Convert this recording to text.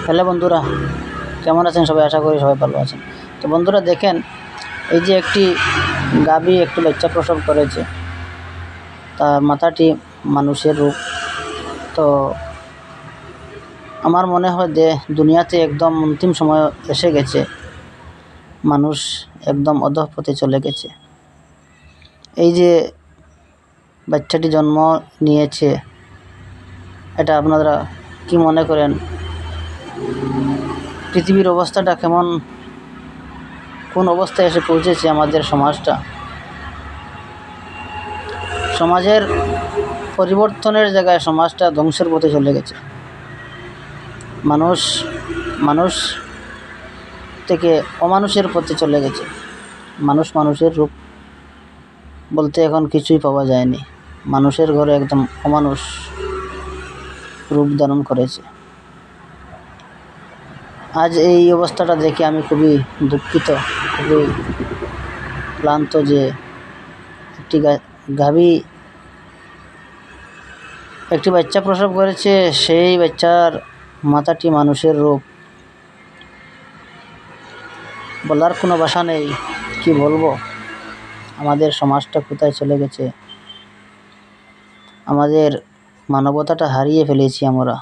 Hello বন্ধুরা, কেমন আছেন সবাই? আশা করি সবাই ভালো আছেন। তো বন্ধুরা দেখেন, এই যে একটি গাভী একটু বাচ্চা প্রসব করেছে, তার মাথাটি মানুষের রূপ। তো আমার মনে হয় যে দুনিয়াতে একদম অন্তিম সময় এসে গেছে, মানুষ একদম অধঃপথে চলে গেছে। এই যে বাচ্চাটি জন্ম নিয়েছে, এটা আপনারা কি মনে করেন? পৃথিবীর অবস্থাটা কেমন, কোন অবস্থায় এসে পৌঁছেছে আমাদের সমাজটা? সমাজের পরিবর্তনের জায়গায় সমাজটা ধ্বংসের পথে চলে গেছে। মানুষ থেকে অমানুষের পথে চলে গেছে। মানুষের রূপ বলতে এখন কিছুই পাওয়া যায়নি। মানুষের ঘরে একদম অমানুষ রূপ ধারণ করেছে। আজ এই অবস্থাটা দেখে আমি খুবই দুঃখিত, খুবই ক্লান্ত যে একটি গাভী একটি বাচ্চা প্রসব করেছে, সেই বাচ্চার মাথাটি মানুষের রূপ। বলার কোনো ভাষা নেই, কি বলবো? আমাদের সমাজটা কোথায় চলে গেছে, আমাদের মানবতাটা হারিয়ে ফেলেছি আমরা।